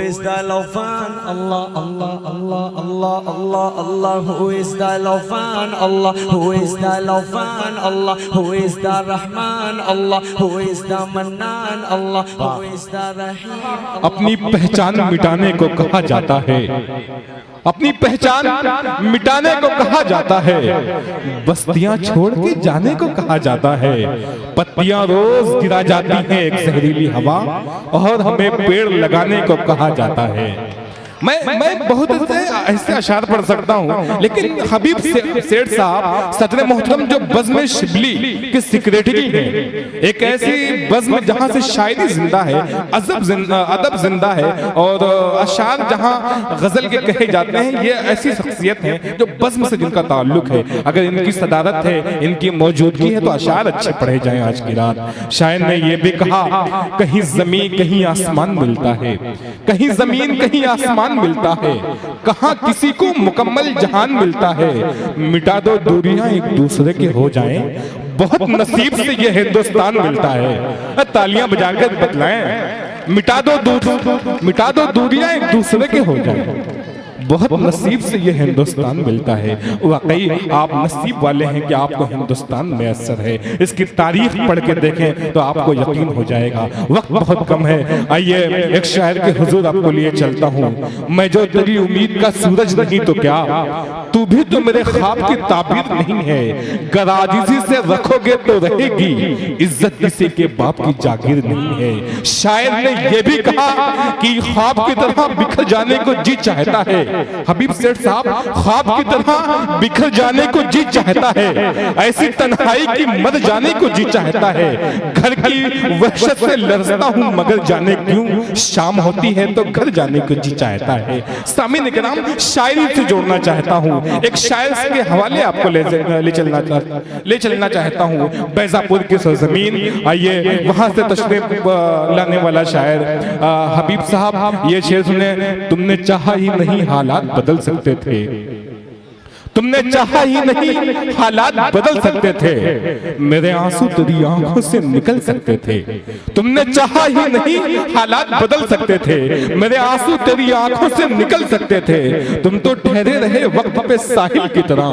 is the Lawfan? Allah, Allah, Allah, Allah, Allah, Allah. Who is the Lawfan? Allah. Who is the Lawfan? Allah. Who is the Rahman? Allah. Who is the Mannan? Allah. Who is the Rahim? अपनी पहचान मिटाने को कहा जाता है, अपनी पहचान मिटाने को कहा जाता है, बस्तियां छोड़ के जाने को कहा जाता है। पत्तियां रोज गिरा जाती हैं एक जहरीली हवा, और हमें पेड़ लगाने को कहा जाता है। मैं बहुत ऐसे अशार पढ़ सकता हूँ, लेकिन हबीब सेठ साहब सदर मोहतरम जो बज़्म शिबली के सेक्रेटरी हैं, एक ऐसी बज़्म जहाँ से शायरी जिंदा है, अदब जिंदा है, और अशार जहाँ गजल के कहे जाते हैं, ये ऐसी शख्सियत हैं जो बज़्म से जिनका ताल्लुक है। अगर इनकी सदारत है, इनकी मौजूदगी है, तो अशार अच्छे पढ़े जाएं आज की रात। शायर ने ये भी कहा, कहीं जमीन कहीं आसमान मिलता है, कहीं जमीन कहीं आसमान मिलता है, कहां किसी को मुकम्मल जहान मिलता है। मिटा दो दूरियां एक दूसरे के हो जाएं, बहुत नसीब से ये हिंदुस्तान मिलता है। तालियां बजाकर बतलाएं, मिटा दो दूरियां एक दूसरे के हो जाएं, बहुत नसीब से ये हिंदुस्तान मिलता है। वाकई आप नसीब वाले हैं कि आपको हिंदुस्तान मैसर है। इसकी तारीख पढ़ के देखें तो आपको यकीन हो जाएगा। वक्त बहुत कम है, आइए एक शायर के हुजूर आपको लिए चलता हूँ। मैं जो तेरी उम्मीद का सूरज नहीं तो क्या, तू भी तो मेरे ख्वाब की ताबीर नहीं है। गराजिशी से रखोगे तो रहेगी, इज्जत किसी के बाप की जागीर नहीं है। शायर ने यह भी कहा कि ख्वाब की तरह बिखर जाने को जी चाहता है। हबीब सेठ साहब ख्वाब की तरह बिखर जाने को जी चाहता है, ऐसी तन्हाई की मर जाने को जी चाहता है। घर की वहशत से लरजता हूं मगर जाने क्यों, शाम होती है तो घर जाने को जी चाहता है। सामीन इकराम, शायरी से जोड़ना चाहता हूं, एक शायर के हवाले आपको ले चलना चाहता हूं। बैजापुर की सरजमीन, आइए वहां से तशरीफ लाने वाला शायर हबीब साहब, ये शेर सुने। तुमने चाहा ही नहीं हालात बदल सकते थे, तुमने चाहा ही नहीं हालात बदल सकते थे, मेरे आंसू तेरी आंखों से निकल सकते थे। तुमने चाहा ही नहीं हालात बदल सकते थे, मेरे आंसू तेरी आंखों से निकल सकते थे। तुम तो ठहरे रहे वक्त पे साहिल की तरह,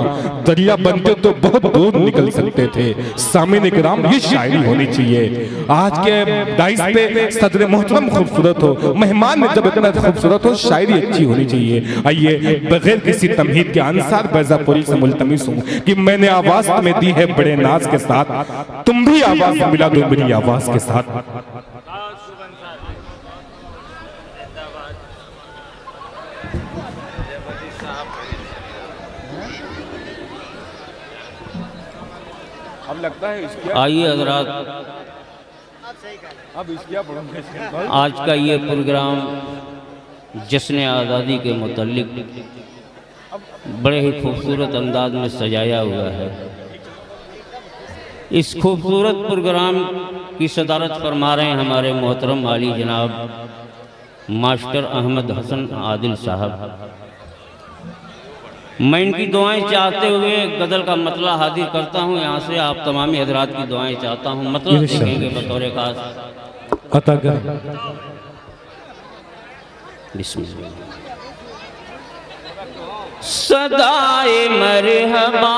दरिया बनते तो बहुत दूर निकल सकते थे। सामीन इकराम, ये शायरी होनी चाहिए। आज के दाइस पे सदर मोहतरम खूबसूरत हो, मेहमान जब इतना खूबसूरत हो, शायरी अच्छी होनी चाहिए। आइए बगैर किसी तमहीद के अंसार बैजापुरी से मुल्तमिस हूं कि मैंने आवाज तुम्हें दी है बड़े नाज के साथ, तुम भी आवाज मिला दो मेरी आवाज के साथ। अब लगता है आइए हजरात, अब इसकिया पढ़ूंगा। आज का ये प्रोग्राम जश्न आज़ादी के मुतल्लिक बड़े ही खूबसूरत अंदाज में सजाया हुआ है। इस खूबसूरत प्रोग्राम की सदारत फरमा रहे हैं हमारे मोहतरम आली जनाब मास्टर अहमद हसन आदिल साहब। मैं इनकी दुआएं चाहते हुए गज़ल का मतला हाजिर करता हूँ। यहाँ से आप तमामी हजरात की दुआएं चाहता हूँ। मतला देखेंगे बतौर खास। बिस्मिल्लाह। सदाए मरहबा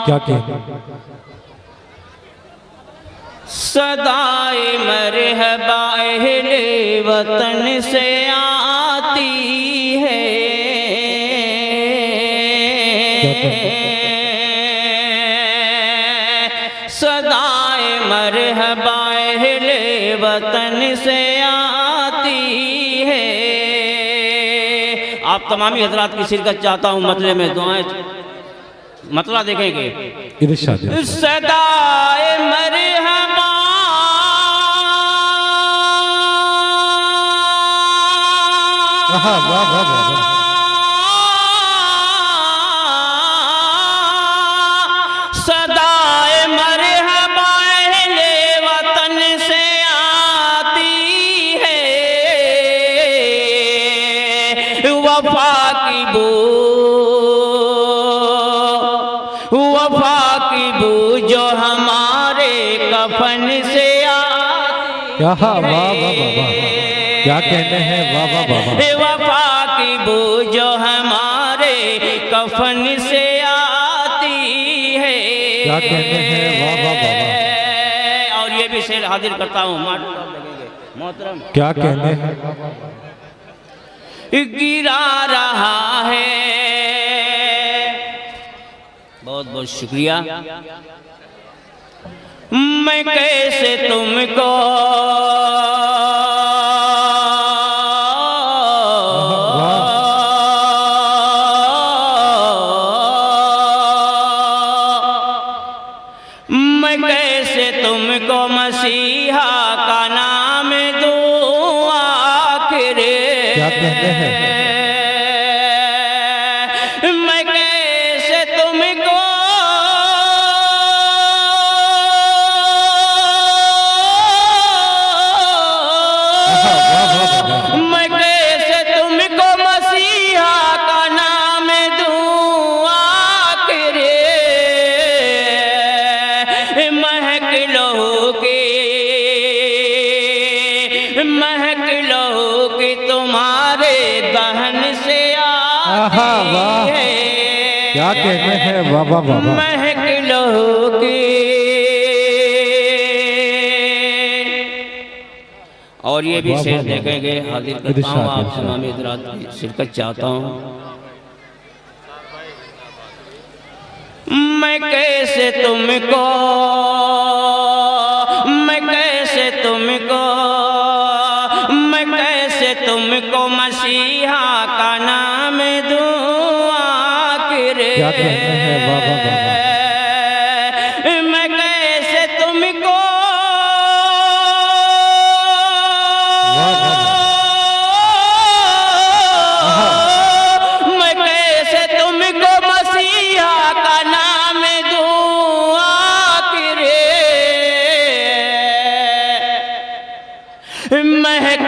क्या कहते, सदाए मरहबा अहले वतन से आती है। सदाए मरहबा अहले वतन से आती है। आप तमामी हजरात की शिरकत चाहता हूँ। मतले में दुआएं, मतला देखेंगे। सदाए मरहबा सदाए मरहबा अहले वतन से आती है। वफा की बो वफा की बू जो हमारे कफन से आती क्या वाह वाह वाह वाह, क्या कहने हैं, वाह वाह वाह वाह। वफा की बू जो हमारे कफन से आती है, क्या कहने हैं, वाह वाह वाह वाह। और ये भी शेर हाजिर करता हूँ मोहतरम, क्या कहने हैं, गिरा रहा है। बहुत बहुत शुक्रिया। मैं कैसे तुमको तुमको मसीहा का नाम दूं आखिर। क्या कहते हैं, मैं कैसे तुमको मैं कैसे तुमको मसीहा का नाम दूं आखिर। महक लहू की तुम्हारे दहन से आती है। क्या कहते हैं, वाह वाह वाह वाह। महक लहू की। और ये भी शेर देखेंगे, हाजिर करता हूँ, आप तमाम हज़रात की शिरकत चाहता हूँ। मैं कैसे तुमको मसीहा का नाम दूं आखिर। क्या कहते हैं, वाह वाह वाह वाह। मैं कैसे तुमको मैं कैसे तुमको मसीहा का नाम दूं आखिर। महक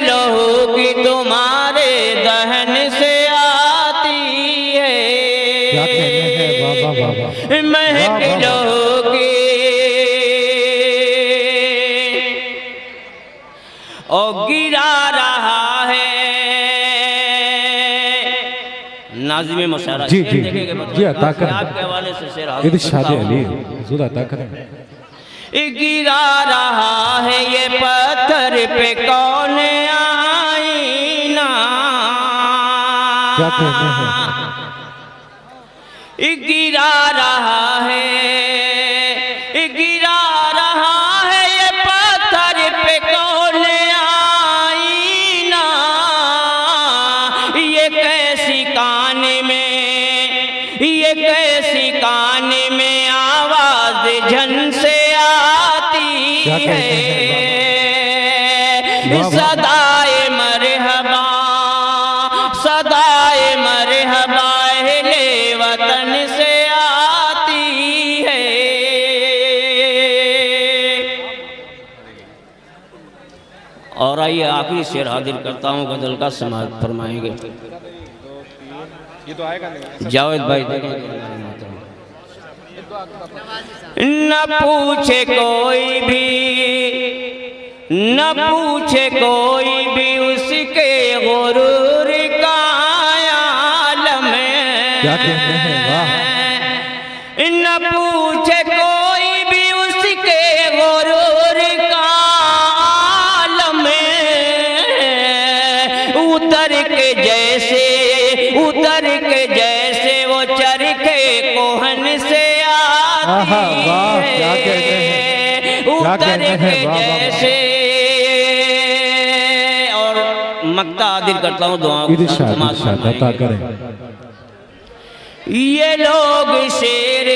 लहू की तुम्हारे दहन से आती है। क्या कहते हैं, वाह वाह वाह वाह। महक लहू की। और गिरा रहा है नाज़िम मुशायरा। जी जी जी, अता करें, आपके हवाले से शेर इरशाद अली हुजूर अता करें। गिरा रहा है ये पत्थर पे कौन आईना। क्या कहते हैं, गिरा रहा है ये पत्थर पे कौन आईना। ये कैसी कान में आवाज झन से आती है। सदाए मरहबा अहले वतन से आती है। और आइए आखिरी शेर हाजिर करता हूँ, गजल का समाप्त फरमाएंगे। ये तो आएगा नहीं, जावेद भाई। न पूछे कोई भी उसके गुरूर का आलम। क्या कहते हैं, वाह। न पूछे कोई भी उसके गुरूर का आलम। उतर के जैसे वो चरखे कोहन से आती है। क्या कहते हैं, उतर के जैसे। और मक्ता आदिल करता हूँ, दुआ अता करें। ये लोग शेर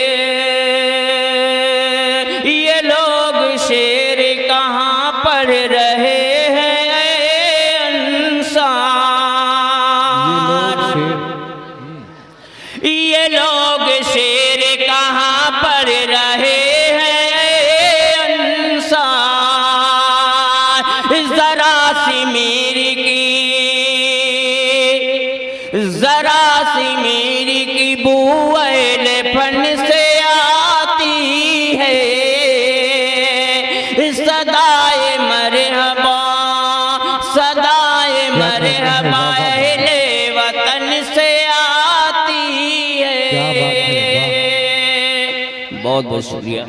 कहाँ पढ़ रहे हैं इंसान। ये लोग शेर कहाँ पढ़ रहे हैं इंसान। जरा सी मेरी की बू अहले फन से आती है सदाए मरहबा, सदाए मरहबा अहले वतन से आती है। बहुत बहुत शुक्रिया।